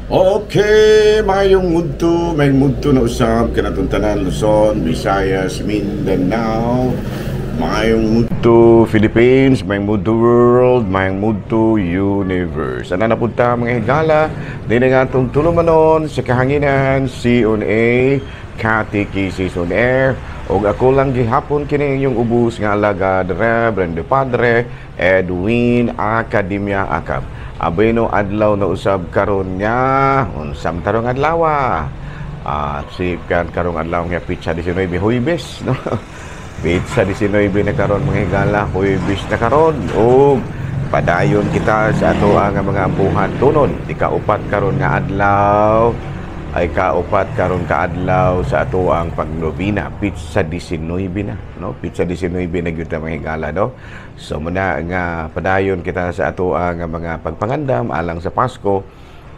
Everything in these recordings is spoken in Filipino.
Okay, may mudto na usab kanatong tanan Luzon, Visayas, Mindanao. Mayong mudto Philippines, may mudto world, may mudto universe. Ana na punta mga higala, din nga atong tulumanon sa kahanginan C&A Catechesis on Air. Og ako lang gihapon kini inyong ubos nga alagad Reverend Padre Edwin Academia Acab. Abeno adlaw na usab karon nga unsam tarong adlaw si karong adlaw nga pitsa 19 Huwebes no. Pitsa 19 na karon mga higala, Huwebes na karon og padayon kita sa ato ang mga ampuhan tunon ikaupat karon nga adlaw ay kaupat karon ka adlaw sa ato ang pagnobina pitsa 19 na no, pitsa 19 na gyud ta mga higala no. So muna nga padayon kita sa ato ang mga pagpangandam alang sa Pasko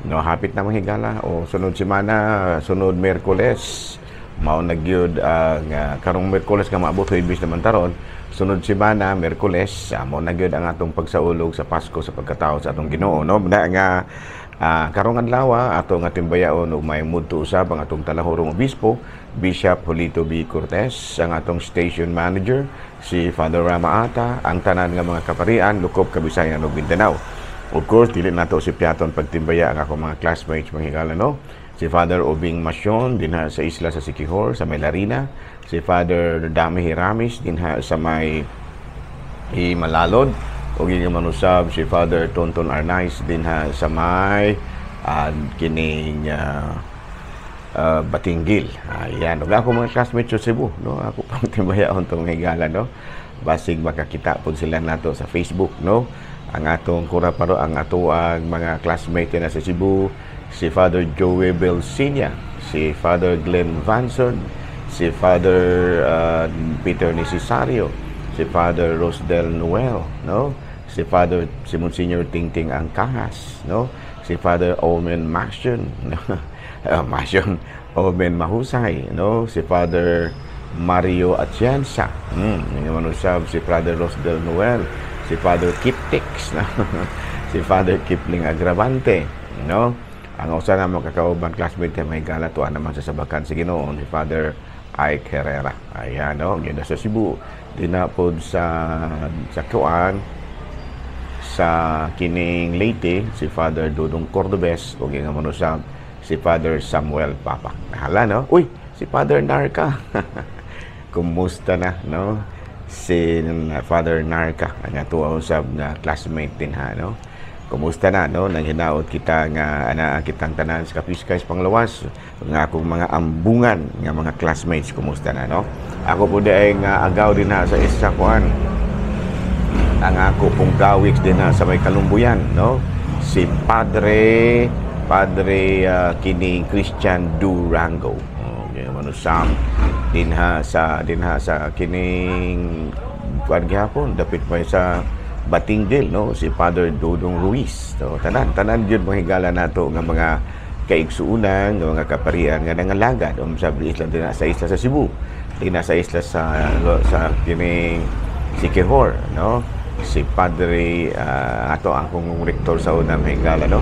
no, hapit na mga higala o sunod semana, sunod Miyerkules mao na gyud ang karong Miyerkules nga maabot Huwebes naman taron, sunod semana Miyerkules mao na gyud ang atong pagsaulog sa Pasko sa pagkatao sa atong Ginoo no. Muna nga karong adlaw ato nga timbayaon ug may mudto usab ang atong talahorong obispo Bishop Julito B. Cortez, ang atong station manager si Father Rama Ata, ang tanan nga mga kaparian Lukop, Kabisayan ug Mindanao. Of course dili nato si piaton pagtimbaya ang akong mga classmates mga higala no. Si Father Obing Masyon dinha sa isla sa Siquijor sa may Larina, si Father Dami Hiramis dinha sa may Malalod, o gigamanusab si Father Tonton Arnaiz dinha sa may kining Batinggil. Ayan, ug ako mga classmates sa Cebu no, ako pang timbayaon tong higala no, basig makakita pod sila nato sa Facebook no. Ang atong kuraparo ang ato ang mga classmates na sa Cebu, si Father Joey Belsinia, si Father Glenn Vanson, si Father Peter Necesario, si Father Rosdel Noel no, si Father si Monsignor Tingting Angkahas no, si Father Omen Masyon no? Masyon Omen Mahusay no, si Father Mario Atienza manusab si Father Rosdel Noel, si Father Kiptix no? Si Father Kipling Agravante no. Ang usa na mga kakauban classmate may gala tuwa naman sa sabakan si Ginoo si Father Ike Herrera. Ayan no, gina sa Cebu dinapod sa kuan sa kining Leyte si Father Dudong Cordobes o gingamanusab si Father Samuel Papa. Hala no, uy si Father Narca kumusta na no, si Father Narca ang atuwa usab na classmate din ha no. Kumusta na no, nanghinaot kita nga ana kitang tanan sa Kapiskay Panglawas nga akong mga ambungan nga mga classmates kumusta na no. Ako po ay nga agaw din na sa isa kuan ang ako pong gawiks din na sa may Kalumbuyan no, si Padre kining Christian Durango manusam dinha sa kining kuan gihapon dapit pa sa Batinggil no, si Father Dodong Ruiz. So tanan gyud mga higala nato nga mga kaigsuunan nga mga kaparian nga nangalagad sa isla din sa isla sa Cebu, din sa isla sa kining Siquijor no, si Padre ato ang kong rektor sa unang higala no,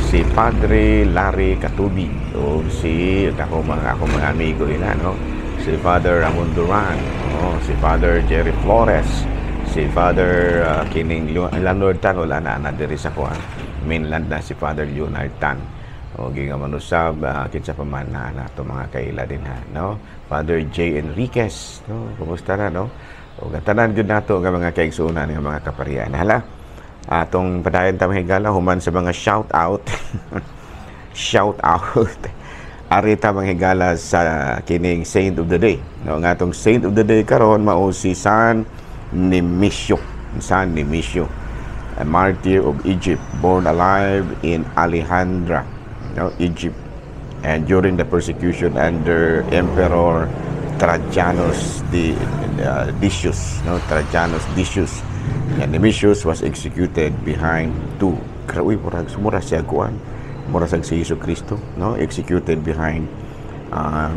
si Padre Larry Katubi o si ako mga amigo nila no, si Father Ramon Duran no, si Father Jerry Flores, si Father kining Leonard Tan wala na diri sa kuan mainland na si Father Leonard Tan o gigamanusab kinsa pa man na nato mga kaila din ha no, Father J. Enriquez no, kumusta na no, o tanan gyud nato nga mga kaigsuonan nga mga kaparian. Hala atong padayon ta mahigala human sa mga shout out shout out arita mga higala sa kining Saint of the Day no, nga atong Saint of the Day karon mao si San Nemesio, a martyr of Egypt, born alive in Alejandra, no, Egypt, and during the persecution under Emperor Trajanus Decius, no, Trajanus Decius. And Nemesius was executed behind two. Uy, mura siya kuan, mura sa si Jesu Cristo, no, executed behind,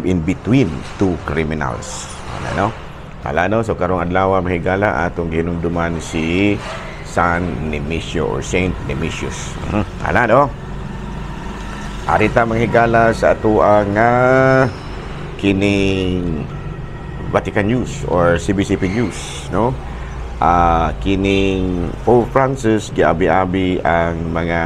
in between two criminals, no. Hala no, so karong adlaw mahigala atong hinumduman si San Nemesio or Saint Nemesius. Hala no. Arita manghigala sa ato ang kining Vatican News or CBCP News, no? Kining Pope Francis giabi-abi ang mga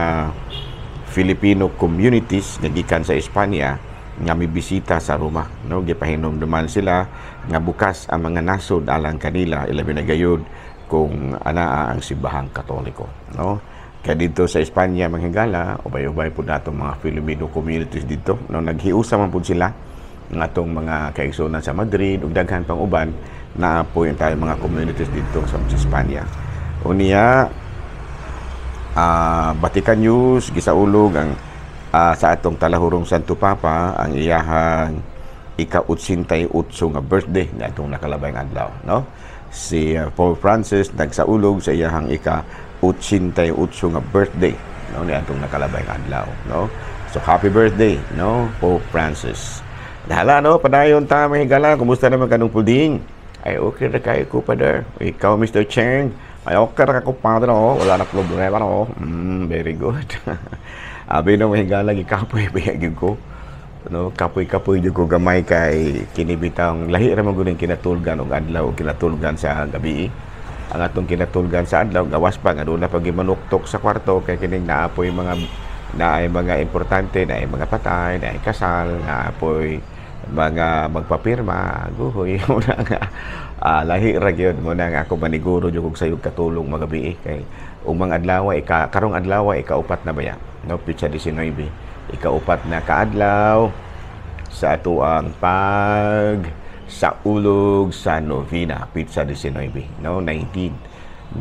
Filipino communities nga gikan sa Espanya nga mibisita sa Roma, no? Gipahinomduman sila nga bukas ang mga nasod alang kanila ilabi na gayud kung anaa ang simbahang Katoliko, no? Kaya dito sa Espanya manghigala, ubay-ubay po natong mga Filipino communities dito, no? Naghiusa man po sila ng atong mga kaigsunan sa Madrid ug daghan pang uban na po yung tayo mga communities dito sa Espanya. Unya, Vatican News gisaulog ang sa atong talahurong Santo Papa ang iyahang ika-88 nga birthday na atong nakalabayng adlaw, no? Si Pope Francis nagsaulog sa iyahang ika-88 nga birthday, no, ni atong nakalabayng adlaw, no? So happy birthday, no, Pope Francis. Hala, no, padayon ta mahigala, kumusta naman kanong puding? Ay okay na kayo ko, Father. Ikaw, Mr. Cheng, ay okay na ako, Padre, no? Wala na problema, no? Very good. Abi na mahigala, ikapoy-biyagin ko. No, kapoy-kapoy jud ko gamay kay kinibitang lahi ra man gud kinatulgan og adlaw o kinatulgan sa gabi. Ang atong kinatulgan sa adlaw gawas pa nga doon na pag manuktok sa kwarto kay kining naapoy naay mga importante, naay mga patay, naay kasal, naapoy mga magpapirma, guhoy una nga lahi ra gyud mo na nga ako maniguro jud kog sayog katulong magabi kay ug mga adlaw karong adlaw ikaupat na baya, no, pitsa 19. Ikaupat na kaadlaw sa ato ang pag sa ulog sa novena pizza 19, no, 19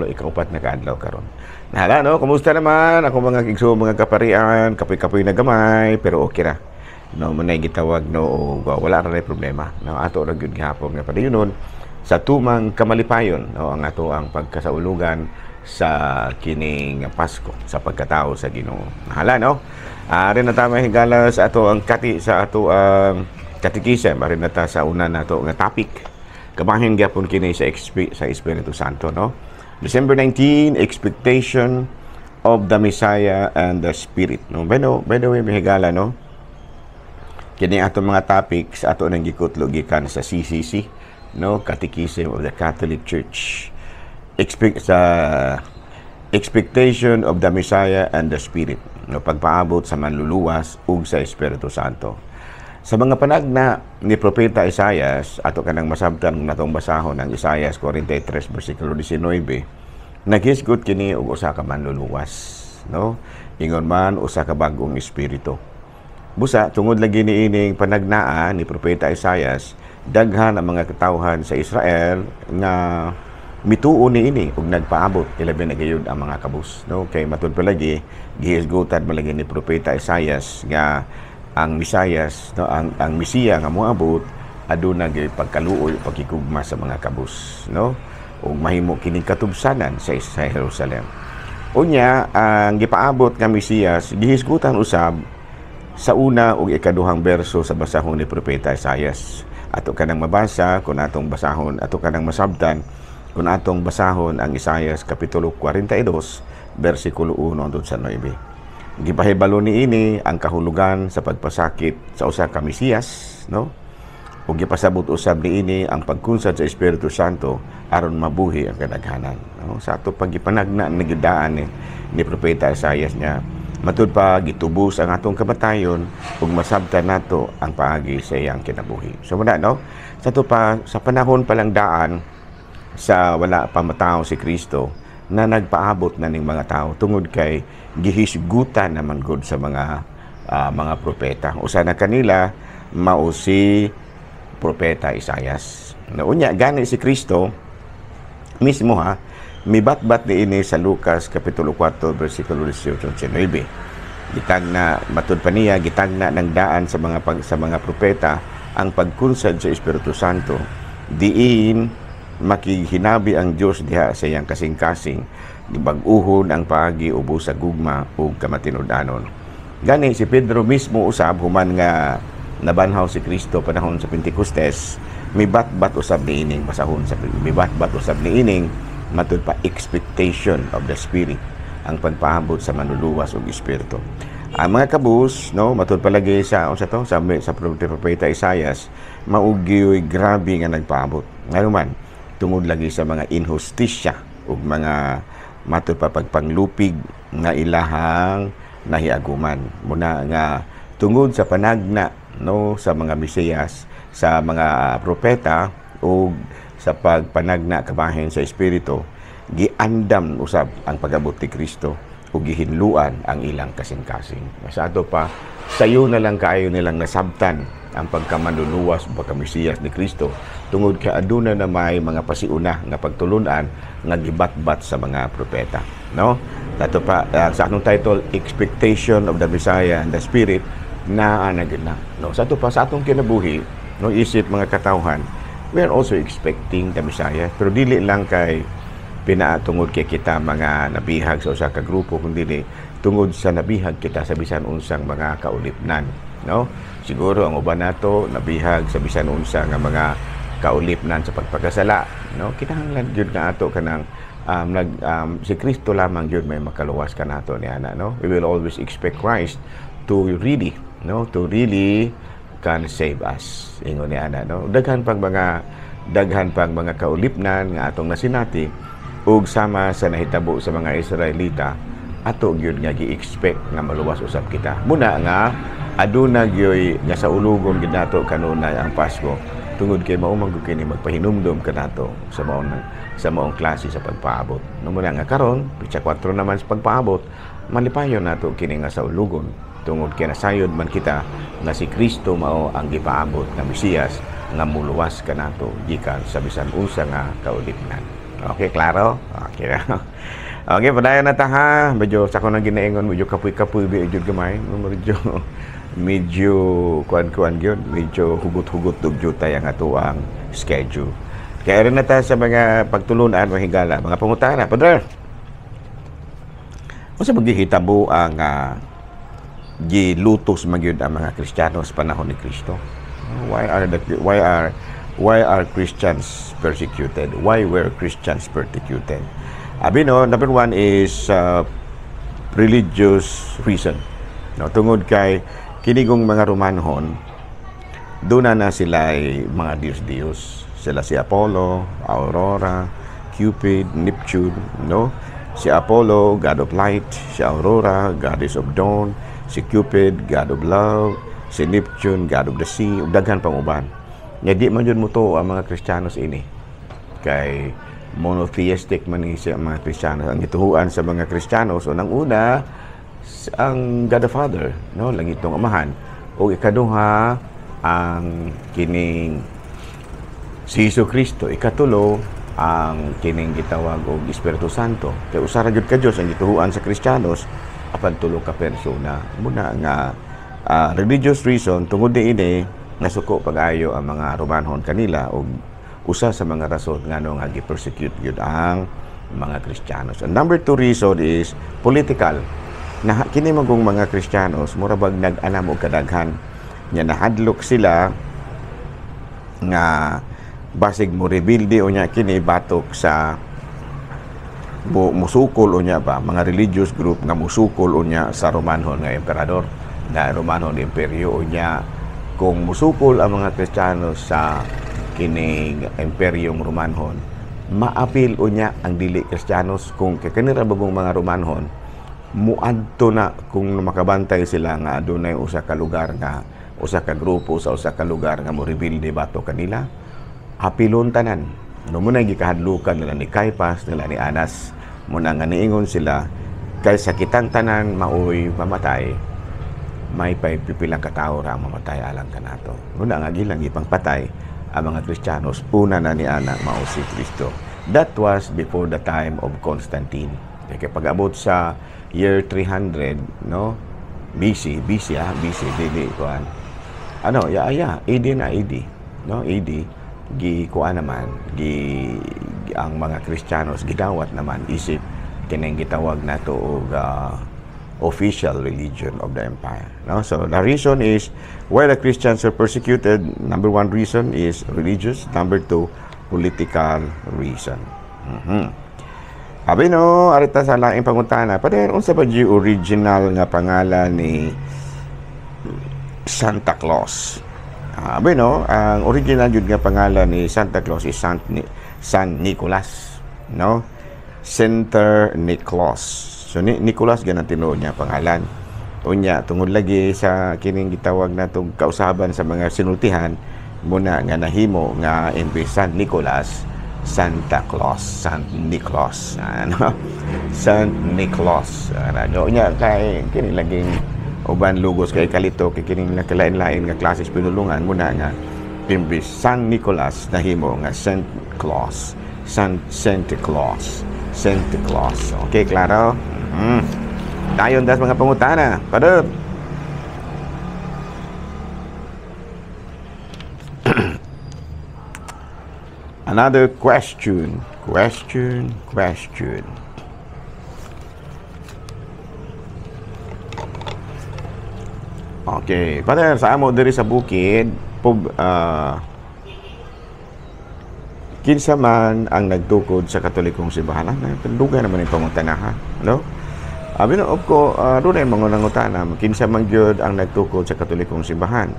ikaupat na kaadlaw karon. Nahala, no, kumusta naman ako mga igsoon, mga kaparian, kapoy-kapoy na gamay pero okay ra, no, manay gitawag, no, wala ra problema, no, ato ra gyud gihapon nga padayonon sa tumang kamalipayon, no, ang ato ang pagkasaulugan sa kining Pasko sa pagkatao sa Ginoo. Hala, no? Rin na tama higala sa ato ang sa ato ang katikisem, rin na ta sa una nato nga topic. Kabahin gyapon kini sa Espiritu Santo, no? December 19, expectation of the Messiah and the Spirit, no? By the way, higala, no? Kini ato mga topic sa ato nang gikutlo gikan sa CCC, no? Catechism of the Catholic Church. Expectation of the Messiah and the Spirit, no, pagpaabot sa manluluwas ug sa Espiritu Santo. Sa mga panagna ni Propeta Isaias, ato kanang masabtan natong basahon ang Isaias 43 versikulo 19, naghisgot kini og usa ka manluluwas, no? Ingon man usa ka bag-ong espiritu. Busa tungod lagi niining panagnaa ni Propeta Isaias, daghan ang mga katawhan sa Israel nga mituo niini ug nagpaabot ilabi na gayud ang mga kabus, no, kay matud palagi gihisgutan malagi ni Propeta Isaias nga ang Misayas, no, ang Mesiya nga moabot aduna gyud pagkaluoy pagkikugma sa mga kabus, no, ug mahimo kining katubsanan sa Jerusalem. Unya ang gipaabot nga Mesiyas gihisgutan usab sa una ug ikaduhang berso sa basahon ni Propeta Isaias. Ato kanang mabasa kung atong basahon, ato kanang masabtan kung atong basahon ang Isaias kapitulo 42 bersikulo 1 hangtod sa 9. Gipahibalo niini ang kahulugan sa pagpasakit sa usa ka Mesiyas, no? Ug gipasabot usab niini ang pagkunsad sa Espiritu Santo aron mabuhi ang kadaghanan, no? Sa ato paggipanagna nagidaan ni Propeta Isaias niya matud pa gitubos ang atong kamatayon ug masabtan nato ang paagi sa iyang kinabuhi. So muna, no, sa panahon pa lang daan sa wala pa matao si Kristo na nagpaabot na ning mga tao tungod kay gihisgutan naman gud sa mga propeta. Usa na kanila mao si Propeta Isaias. Naunya gani si Kristo mismo mibatbat niini sa Lucas kapitulo 4 bersikulo 18-19. Gitagna matud pa niya gitagna ng daan sa mga propeta ang pagkunsad sa Espiritu Santo diin makihinabi ang Dios diha sa iyang kasing-kasing gibag-uhon ang paagi ubos sa gugma ug kamatinud-anon. Gani si Pedro mismo usab human nga nabanhaw si Kristo panahon sa Pentecostes, mibatbat usab niining basahon sa mibatbat usab niining matud pa expectation of the Spirit. ang pagpaabot sa manluluwas ug espiritu. Ang mga kabus, no, matud palagi sa sa propeta Isaias, maugyoy grabe nga nagpaabot. Ngano man tungod lagi sa mga inhustisya ug mga matud pa pagpanglupig nga ilahang nahiaguman. Muna nga tungod sa panagna, no, sa mga Mesiyas, sa mga propeta ug sa pagpanagna kabahin sa espiritu, giandam usab ang pag-abot ni Kristo ug gihinluan ang ilang kasing-kasing. Sa ato pa, sayo na lang kaayo nilang nasabtan ang pagkamanluluwas o pagka-Mesiyas ni Kristo tungod kay aduna na may mga pasiuna nga pagtulunan nga gibatbat sa mga propeta, no? Dato pa sa atong title, Expectation of the Messiah and the Spirit, na anagina, no? Sa ato pa, sa atong kinabuhi, no, isip mga katawhan, we are also expecting the Messiah, pero dili lang kay pinaatungod kay kita mga nabihag sa usa ka grupo, kundi tungod sa nabihag kita sa bisan unsang mga kaulipnan, no? Siguro ang uban nato nabihag sa bisan unsa nga mga kaulipnan sa pagpakasala, no? Kinahanglan gyud na ato kanang si Kristo lamang gyud may makaluwas kanato ni ana, no? We will always expect Christ to really, no, to really can save us, ingon ni ana, no? Daghan pang mga kaulipnan nga atong nasinati ug sama sa nahitabo sa mga Israelita, ato gyud nga gi-expect nga maluwas usab kita. Muna nga aduna gyoy nga sa ulugon gid nato kanunay ang Pasko, tungod kay mao man kini magpahinumdom kanato sa maong klase sa pagpaabot. No, muna nga karon, pitsa 4 naman sa pagpaabot, malipayon nato kini nga sa ulugon, tungod kay nasayod man kita nga si Kristo mao ang gipaabot nga Mesiyas nga muluwas kanato gikan sa bisan unsa nga kaulipnan. Okay, klaro? Okay. Okay, padayon na ta ha. Medyo sa ko nang ginaingon, medyo kapoy-kapoy medyo gamay, medyo kuan-kuan gyud, medyo hugot-hugot dug jutay ang ato ang schedule. Kaya rin na ta sa mga pagtulunan o higala, mga pangutana. Padre, kung sa maghihitabo ang gilutos magyud ang mga Kristiyano sa panahon ni Kristo? Why are Christians persecuted? Why were Christians persecuted? No, number one is religious reason. No, tungod kay kinigong mga Romanhon, doon na sila ay mga Diyos-Diyos. Sila si Apollo, Aurora, Cupid, Neptune, no? Si Apollo, God of Light; si Aurora, Goddess of Dawn; si Cupid, God of Love; si Neptune, God of the Sea, ug daghan pang uban. Nga di man yun mo to ang mga Kristiyanos ini. Kay monotheistic man ni siya mga Kristiyanos. Ang ituhuan sa mga Kristiyanos, unang una, ang God the Father, no? Langitong Amahan. O ikaduha, ang kining si Hesus Kristo. Ikatulo, ang kining gitawag og Espiritu Santo. Kay usara gyud ka Dios ang ituhuan sa Kristiyanos apan tulo ka persona. Muna nga religious reason, tungod diini nasuko pag-ayo ang mga Romanhon kanila o usa sa mga rason nga nga gi-persecute yun ang mga Kristiyanos. And number 2 reason is political. Kini magong mga Kristiyanos murabag nag-anam og kadaghan nya nahadlok sila nga basig mo rebuilde o nya kini batok sa musukol o nya ba mga religious group nga musukol o nya sa Romanhon nga emperador na Romanhon imperyo o nya. Kung musukol ang mga Kristiyano sa kining imperyong Romanhon, maapil unya ang dili Kristiyanos. Kung kanira bagong mga Romanhon, muadto na kung makabantay sila nga adunay usa ka lugar nga usa ka grupo sa usa ka lugar nga mo rebuilde bato kanila, apilon tanan. No mo na gikahadlukan nila ni Caiaphas, nila ni Anas, muna nga niingon sila kay sa kitang tanan maoy mamatay, may pipilang katao ra mamatay alang kanato. Muna nga gilang ipangpatay ang mga Kristiyanos, una na ni ana mao si Kristo. That was before the time of Constantine. Kaya pag-abot sa year 300, no? BC dili kuan. AD na AD, no? AD kuan naman ang mga Kristiyanos gidawat naman isip kining gitawag nato og official religion of the empire. No? So the reason is why the Christians are persecuted. Number 1 reason is religious. Number 2, political reason. Abi no, arita sa laing pangutana. Pader unsa ba di original nga pangalan ni Santa Claus? Abi no, ang original jud nga pangalan ni Santa Claus is San Nicolas, no? Center Nicholas. So Nicolas ganang tinuod niya pangalan. Unya tungod lagi sa kining gitawag natong kausaban sa mga sinultihan muna nga nahimo nga imbes San Nicolas, Santa Claus, San Nicholas, ano? San Nicholas. Ano nya kay kini laging uban lugos kay kalito kay kining nakalain-lain nga klase pinulungan muna nga imbes San Nicolas nahimo nga Saint Claus, Santa Claus, Santa Claus. Okay, klaro? Dayon das mga pangutana. Padot. Another question. Okay, padahal sa amo diri sa bukid, kinsa man ang nagtukod sa Katolikong simbahan. Duga naman yung pangutana ha, no? Abi na ko, doon ay mga nangutana, kinsa man gyud ang nagtukod sa Katolikong simbahan.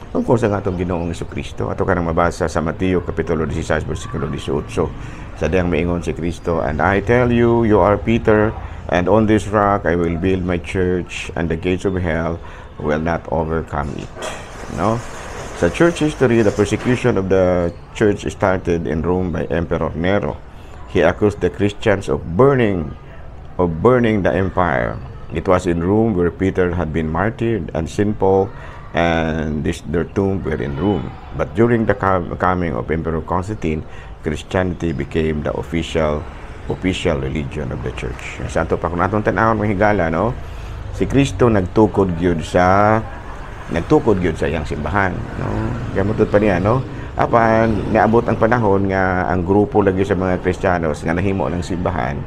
Of course, ang atong Ginoong Jesucristo. Ato ka nang mabasa sa Mateo Kapitulo 16, versikulo 18. Sa diyang maingon si Kristo, "And I tell you, you are Peter, and on this rock I will build my church, and the gates of hell will not overcome it." No? Sa church history, the persecution of the church started in Rome by Emperor Nero. He accused the Christians of burning the empire. It was in Rome where Peter had been martyred, and St. Paul and their tomb were in Rome. But during the coming of Emperor Constantine, Christianity became the official religion of the church. Santo pa kung atong tanawon mga higala, no? Si Kristo nagtukod gyud sa iyang simbahan, no? Gamutod pa niya, no? Apan naabot ang panahon nga ang grupo lagi sa mga Kristiyanos nga nahimo ng simbahan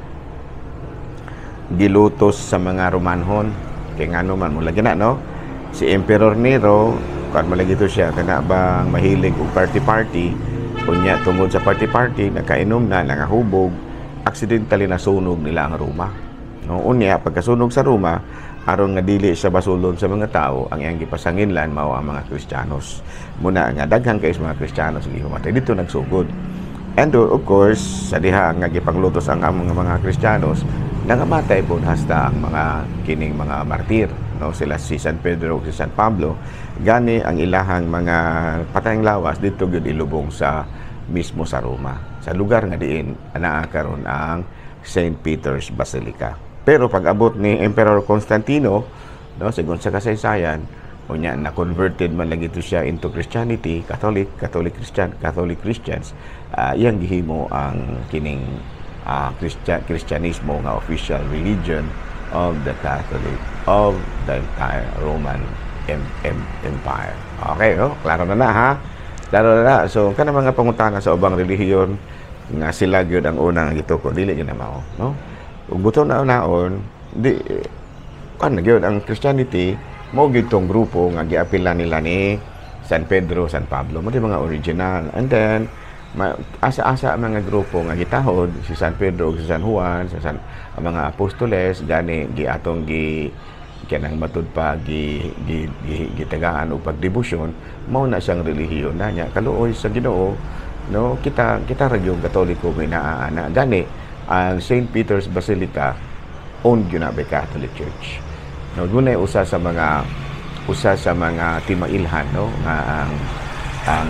gilutos sa mga Romanhon. Kay ngano man mo lagi na, no? Si Emperor Nero, kung malagi to siya, kana bang mahilig og party-party, kunya tungod sa party-party, nakainom na, nangahubog, accidentally nasunog nila ang Roma. No, unya, pagkasunog sa Roma, aron nga dili sa basulon sa mga tao, ang iyang gipasanginlan mao ang mga Kristiyanos. Muna nga daghang kay mga Kristiyanos gihumatay dito nagsugod. And of course, sa diha nga gipanglutos ang mga Kristiyanos, nangamatay po hasta ang mga kining mga martir, no? Sila si San Pedro ug si San Pablo, gani ang ilahang mga patayng lawas dito gyud ilubong sa mismo sa Roma, sa lugar nga diin anaa karon ang St. Peter's Basilica. Pero pag abot ni Emperor Constantino, no, sigon sa kasaysayan, unya na converted man lagi to siya into Christianity, Catholic Christians, iyang gihimo ang kining Kristyanismo nga official religion of the entire Roman Empire. Okay, oh, klaro na ha. Klaro na. So kana mga pangutana sa ubang relihiyon nga sila gyud ang unang gitukod, dili gyud na mao, no? Ug buto na naon, di kan gyud ang Christianity mo gyud tong grupo nga giapila nila ni San Pedro, San Pablo, mo mga original. And then asa-asa mga grupo nga gitahod si San Pedro ug si San Juan, ang mga apostoles gani giatong kanang matud pa gitagaan og pagdebosyon, mao na siyang relihiyon na niya kaluoy sa Ginoo, no? Kita ra gyud Katoliko may naaana gani ang St. Peter's Basilica owned yun na by Catholic Church. No, dunay usa sa mga timailhan, no, nga ang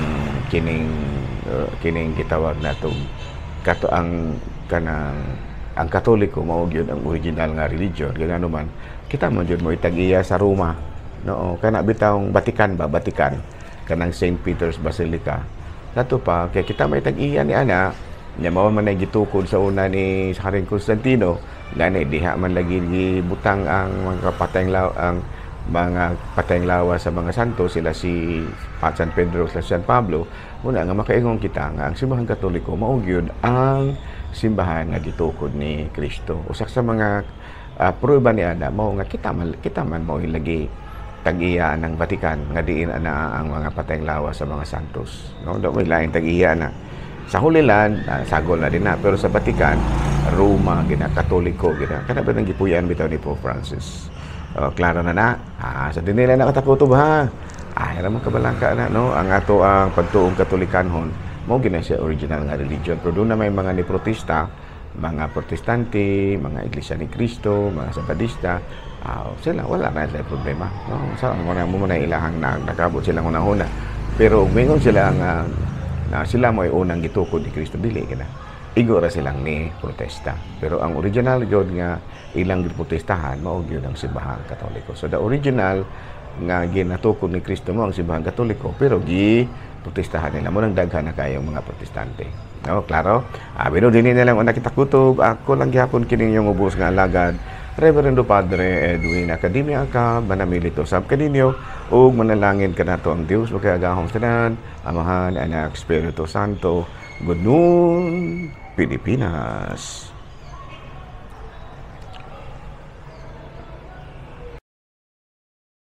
kining gitawag natong ang Katoliko mao gyud ang original nga religion. Gano man kita man jud mo itag-iya sa Roma, no, kana bitawng Vatican kanang St. Peter's Basilica. Nato pa kay kita may tag-iya ni ana nya mao man ay gitukod sa una ni Haring Constantino, gani diha man lagi gibutang ang mga patayng lawas sa mga santo, sila si San Pedro sa San Pablo. Muna nga makaingon kita nga ang simbahan Katoliko mao gyud ang simbahan nga gitukod ni Kristo. Usa sa mga prueba ni ana mao nga kita man mao ilagi tag-iya ng Vatican nga diin ana ang mga patayng lawas sa mga santos, no? Do may lain tag-iya na sa Holy Land, sagol na din na, pero sa Vatican Roma gina Katoliko gina kana ba nang gipuy-an bitaw ni Pope Francis. Klaro na na. Sa dinila na katakutob ha. Ay ra man kabalangka na no ang ato ang pagtuong Katolikanhon mao gina siya original nga religion pero doon na may mga ni protesta, mga protestante, mga iglesia ni Cristo, mga sabadista, sila wala na sila problema no sa mo na ilahang nakabot sila una-una pero mingon sila nga na sila mo ay unang gitukod ni Cristo dili kana igo ra silang ni protesta pero ang original jud nga ilang giprotestahan mao gyud ang simbahang Katoliko. So the original nga ginatukod ni Cristo mo ang simbahang Katoliko pero protestahan nila mo nang daghan na kayong mga protestante. No, klaro? Pero dinhi na lang una kita kutob, ako lang gihapon kining yung ubos nga alagad. Reverendo Padre Edwin Academia ka manamilito sab kaninyo ug manalangin kanato ang Dios magkagahom tanan, Amahan, Anak, Espiritu Santo. Good noon, Pilipinas.